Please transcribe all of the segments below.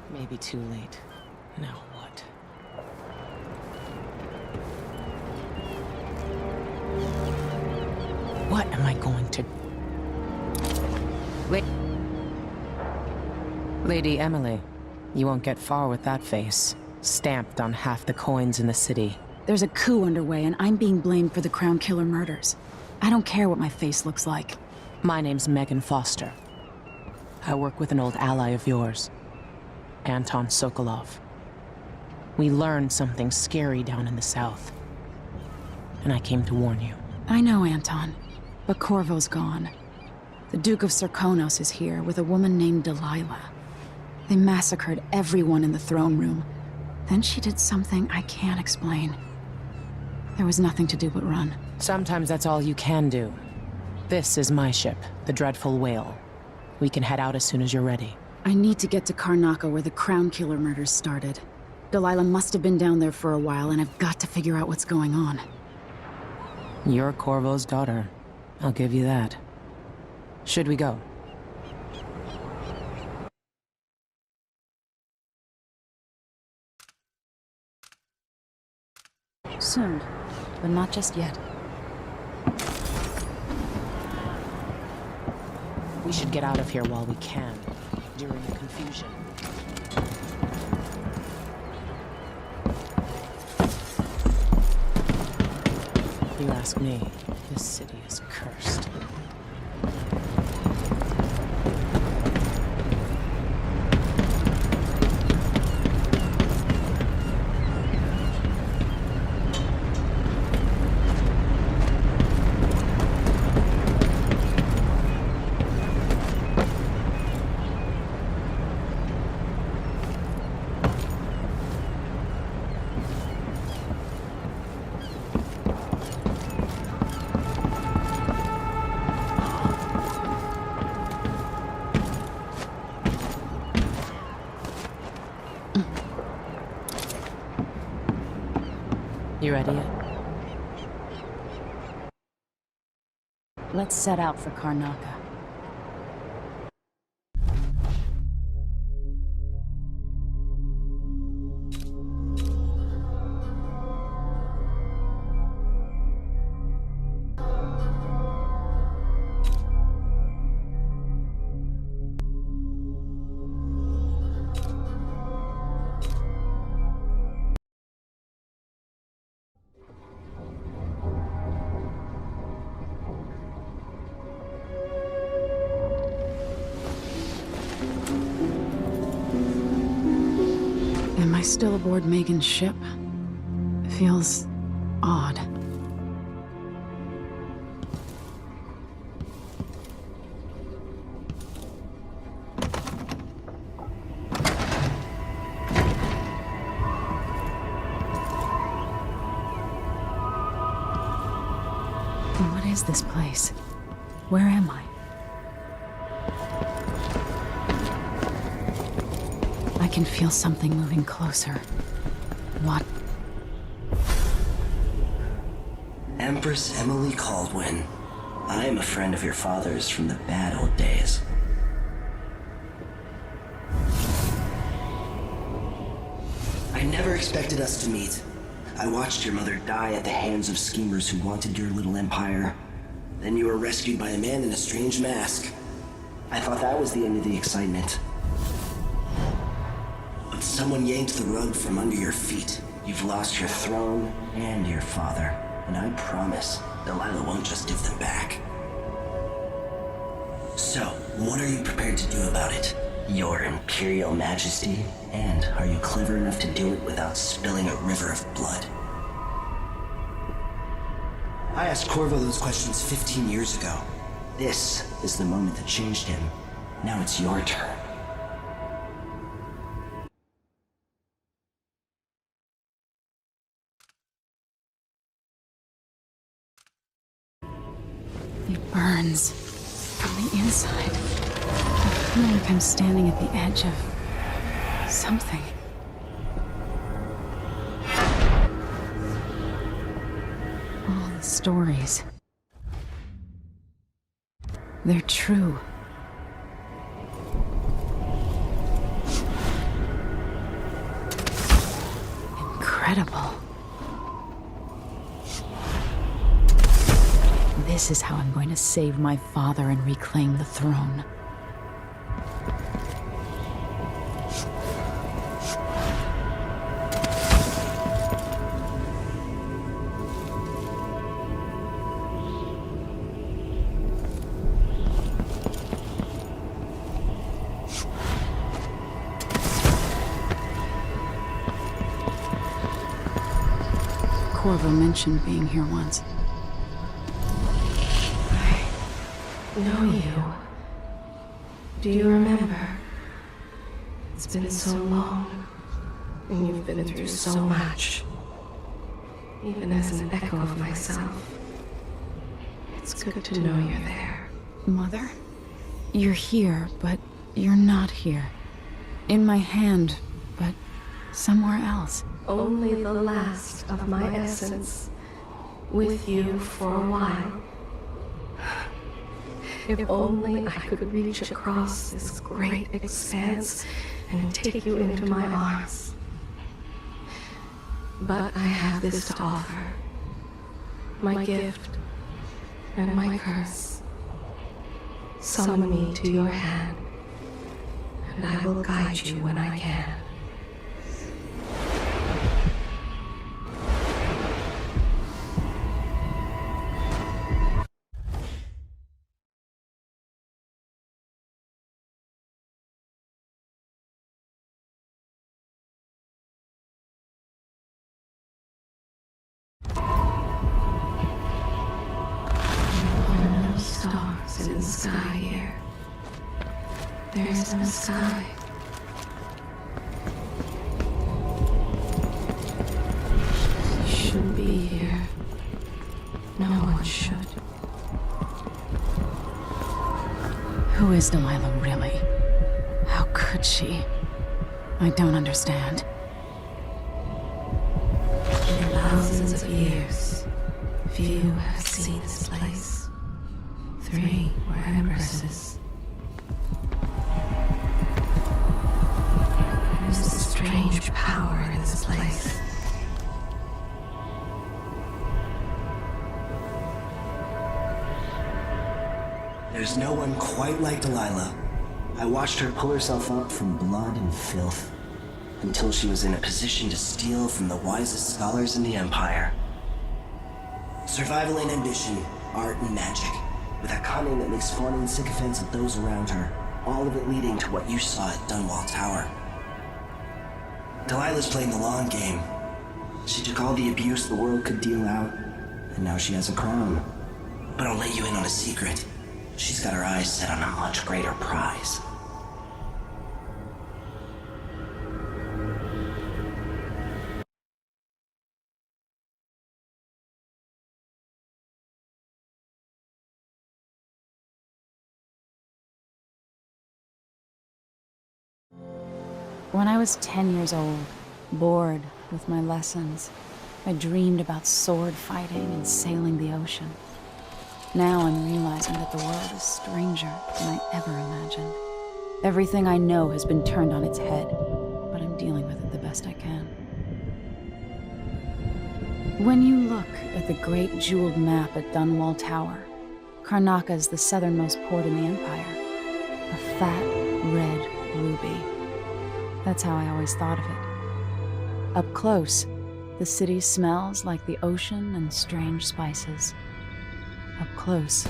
Maybe too late. Now what? What am I going to... Lady Emily, you won't get far with that face. Stamped on half the coins in the city. There's a coup underway and I'm being blamed for the Crown Killer murders. I don't care what my face looks like. My name's Megan Foster. I work with an old ally of yours, Anton Sokolov. We learned something scary down in the south, and I came to warn you. I know, Anton, but Corvo's gone. The Duke of Serkonos is here with a woman named Delilah. They massacred everyone in the throne room. Then she did something I can't explain. There was nothing to do but run. Sometimes that's all you can do. This is my ship, the Dreadful Whale. We can head out as soon as you're ready. I need to get to Karnaca where the Crown Killer murders started. Delilah must have been down there for a while, and I've got to figure out what's going on. You're Corvo's daughter. I'll give you that. Should we go? Soon, but not just yet. We should get out of here while we can, during the confusion. If you ask me, this city is cursed. You ready yet? Let's set out for Karnaca. Am I still aboard Megan's ship? It feels odd. What is this place? Where am I? I can feel something moving closer. What? Empress Emily Kaldwin. I am a friend of your father's from the bad old days. I never expected us to meet. I watched your mother die at the hands of schemers who wanted your little empire. Then you were rescued by a man in a strange mask. I thought that was the end of the excitement. But someone yanked the rug from under your feet. You've lost your throne and your father. And I promise, Delilah won't just give them back. So, what are you prepared to do about it? Your Imperial Majesty? And are you clever enough to do it without spilling a river of blood? I asked Corvo those questions 15 years ago. This is the moment that changed him. Now it's your turn. It burns from the inside. I feel like I'm standing at the edge of something. All the stories. They're true. Incredible. This is how I'm going to save my father and reclaim the throne. Corvo mentioned being here once. I know you. Do you remember? It's been so long, and you've been through so much. Even as an echo of myself, it's good to know you're there. Mother? You're here, but you're not here. In my hand, but somewhere else. Only the last of my essence, with you for a while. If only I could reach across this great expanse and take you into my arms. But I have this to offer. My gift and my curse. Summon me to your hand, and I will guide you when I can. Stars in the sky here. There's no sky. You shouldn't be here. No one should. Who is Delilah really? How could she? I don't understand. In thousands of years, few have seen this place. 3 were empresses. There's a strange power in this place. There's no one quite like Delilah. I watched her pull herself up from blood and filth, until she was in a position to steal from the wisest scholars in the Empire. Survival and ambition, art and magic, with a cunning that makes fawning sycophants of those around her, all of it leading to what you saw at Dunwall Tower. Delilah's playing the long game. She took all the abuse the world could deal out, and now she has a crown. But I'll let you in on a secret. She's got her eyes set on a much greater prize. When I was 10 years old, bored with my lessons, I dreamed about sword fighting and sailing the ocean. Now I'm realizing that the world is stranger than I ever imagined. Everything I know has been turned on its head, but I'm dealing with it the best I can. When you look at the great jeweled map at Dunwall Tower, Karnaca is the southernmost port in the Empire. A fat, red ruby. That's how I always thought of it. Up close, the city smells like the ocean and strange spices. Up close,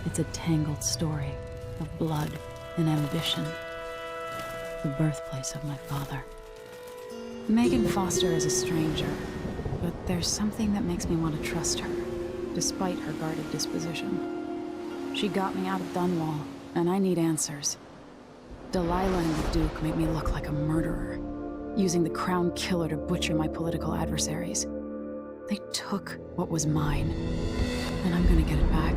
it's a tangled story of blood and ambition. The birthplace of my father. Megan Foster is a stranger, but there's something that makes me want to trust her, despite her guarded disposition. She got me out of Dunwall, and I need answers. Delilah and the Duke made me look like a murderer, using the Crown Killer to butcher my political adversaries. They took what was mine, and I'm gonna get it back.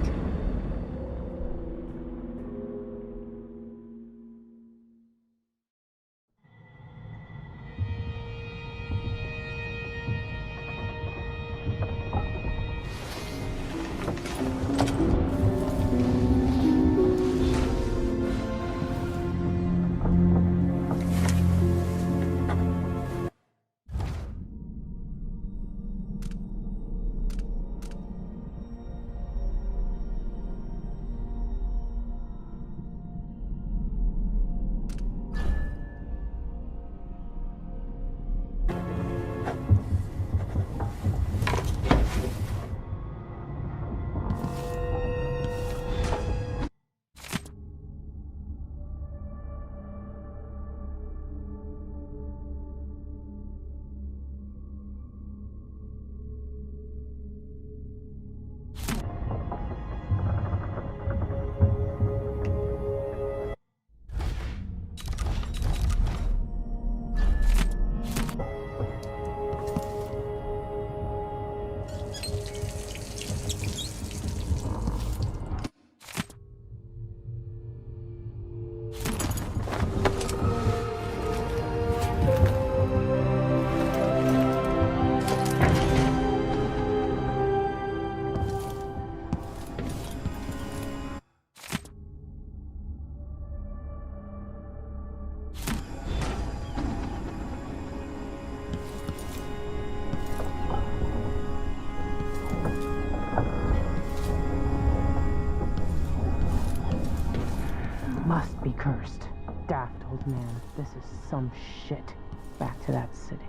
Must be cursed. Daft old man, this is some shit. Back to that city.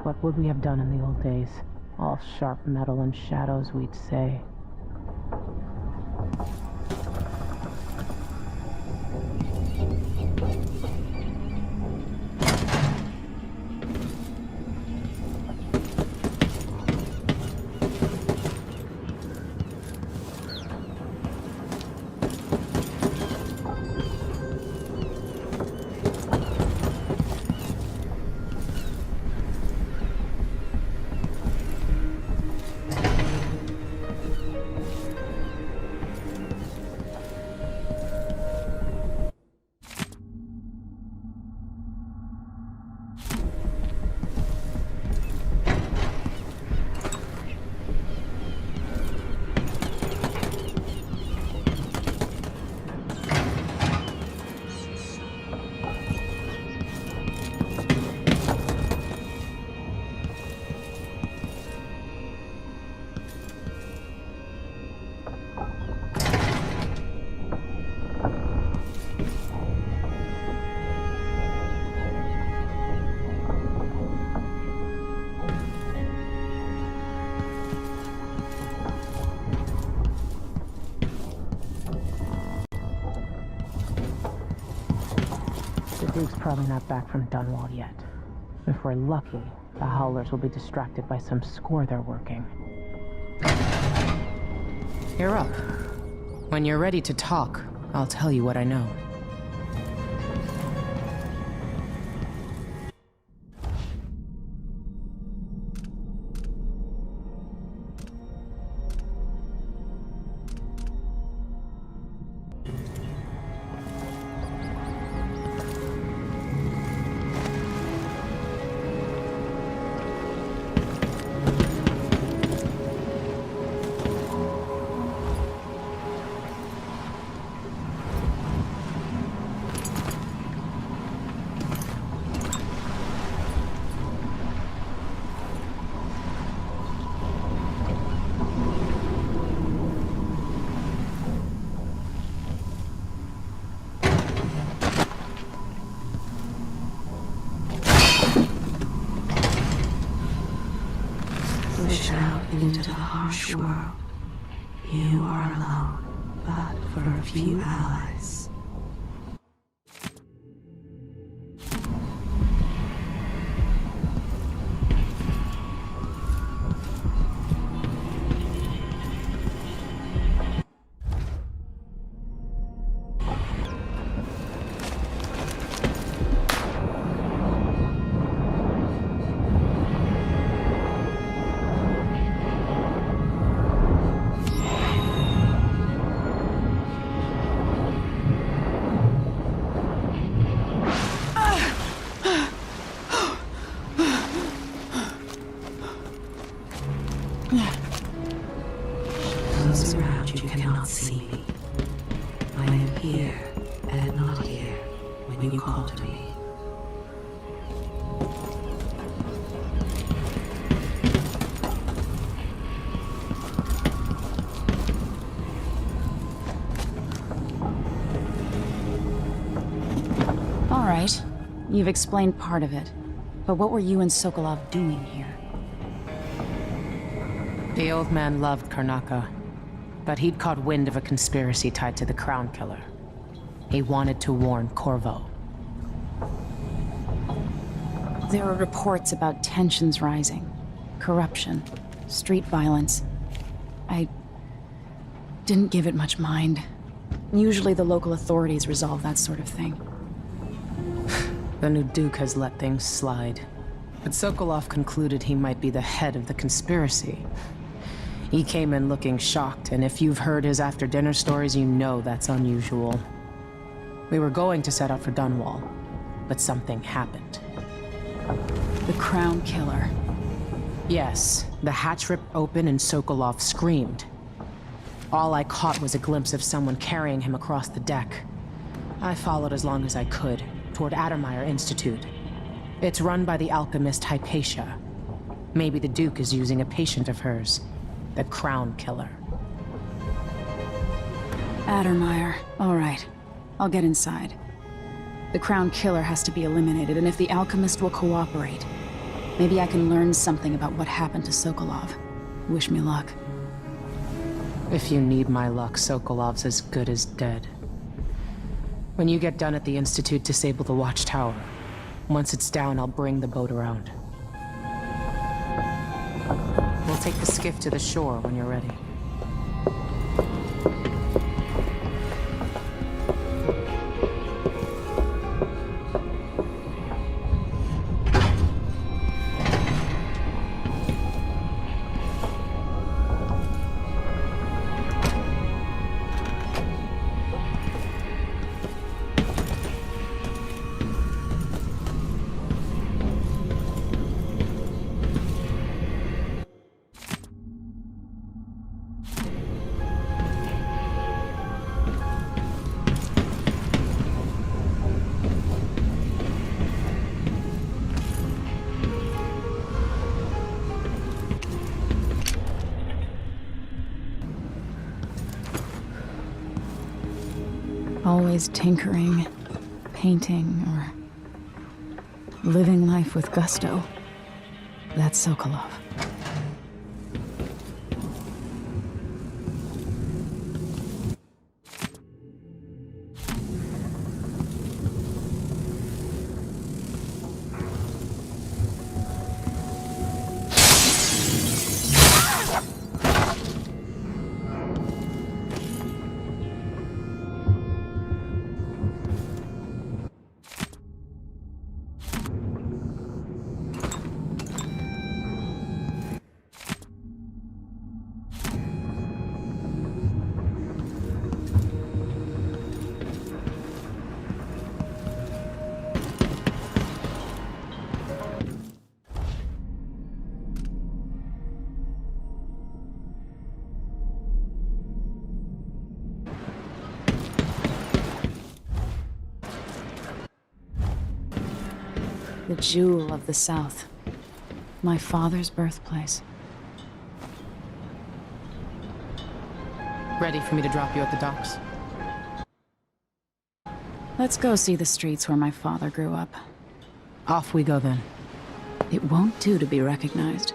What would we have done in the old days? All sharp metal and shadows, we'd say. Duke's probably not back from Dunwall yet. If we're lucky, the Howlers will be distracted by some score they're working. You're up. When you're ready to talk, I'll tell you what I know. into the harsh world. You are alone, but for a few allies. Those around you cannot see me. I am here and not here when you call to me. All right. You've explained part of it. But what were you and Sokolov doing here? The old man loved Karnaca, but he'd caught wind of a conspiracy tied to the Crown Killer. He wanted to warn Corvo. There were reports about tensions rising, corruption, street violence. I didn't give it much mind. Usually the local authorities resolve that sort of thing. The new Duke has let things slide. But Sokolov concluded he might be the head of the conspiracy. He came in looking shocked, and if you've heard his after-dinner stories, you know that's unusual. We were going to set out for Dunwall, but something happened. The Crown Killer. Yes, the hatch ripped open and Sokolov screamed. All I caught was a glimpse of someone carrying him across the deck. I followed as long as I could, toward Addermeyer Institute. It's run by the alchemist Hypatia. Maybe the Duke is using a patient of hers. The Crown Killer. Addermeyer. All right. I'll get inside. The Crown Killer has to be eliminated, and if the alchemist will cooperate, maybe I can learn something about what happened to Sokolov. Wish me luck. If you need my luck, Sokolov's as good as dead. When you get done at the Institute, disable the watchtower. Once it's down, I'll bring the boat around. We'll take the skiff to the shore when you're ready. Always tinkering, painting, or living life with gusto. That's Sokolov. The jewel of the South. My father's birthplace. Ready for me to drop you at the docks? Let's go see the streets where my father grew up. Off we go then. It won't do to be recognized.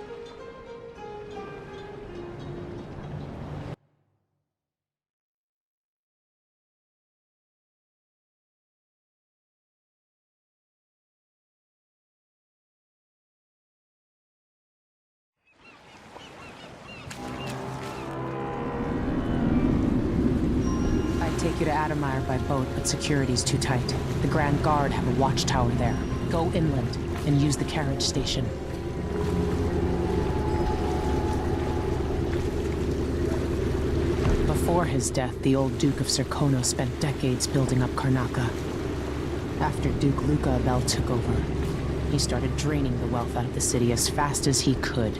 take you to Adamire by boat, but security's too tight. The Grand Guard have a watchtower there. Go inland and use the carriage station. Before his death, the old Duke of Serkonos spent decades building up Karnaca. After Duke Luca Abel took over, he started draining the wealth out of the city as fast as he could.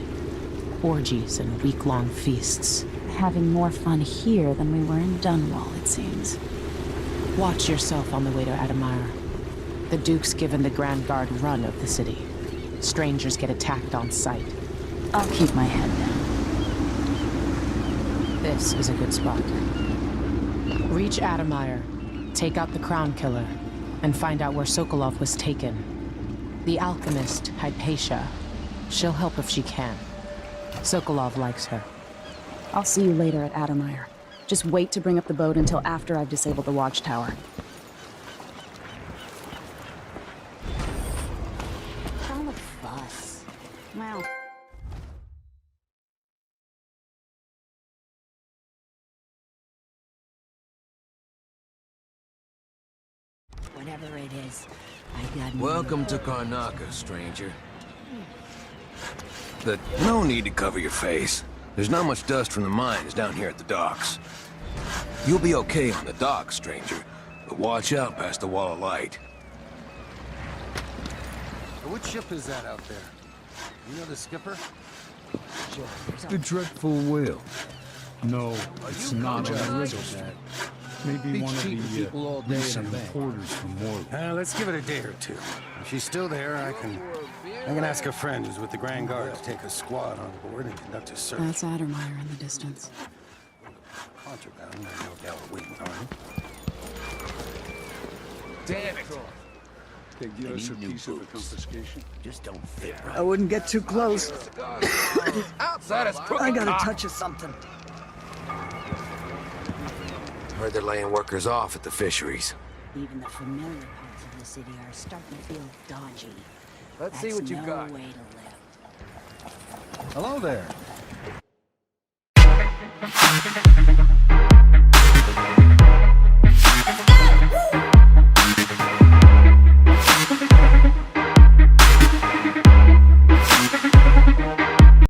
Orgies and week-long feasts. Having more fun here than we were in Dunwall, it seems. Watch yourself on the way to Adamire. The Duke's given the Grand Guard run of the city. Strangers get attacked on sight. I'll keep my head down. This is a good spot. Reach Adamire, take out the Crown Killer, and find out where Sokolov was taken. The alchemist, Hypatia. She'll help if she can. Sokolov likes her. I'll see you later at Adamire. Just wait to bring up the boat until after I've disabled the watchtower. All the fuss. Well... Whatever it is, I got... Welcome to Karnaca, stranger. No need to cover your face. There's not much dust from the mines down here at the docks. You'll be okay on the docks, stranger, but watch out past the wall of light. Which ship is that out there? You know the skipper? The Dreadful Will. No, it's not on the river. Maybe one of the recent reporters from Morley. Let's give it a day or two. If she's still there, I can ask a friend who's with the Grand Guard to take a squad on board and conduct a search. That's Adamire in the distance. Contraband, I no doubt waiting on him. Damn it! They give us a piece of the confiscation. Just don't fit right. I wouldn't get too close. Outside is I got a touch of something. Heard they're laying workers off at the fisheries. Even the familiar parts of the city are starting to feel dodgy. Let's see what you've got. Way to live. Hello there.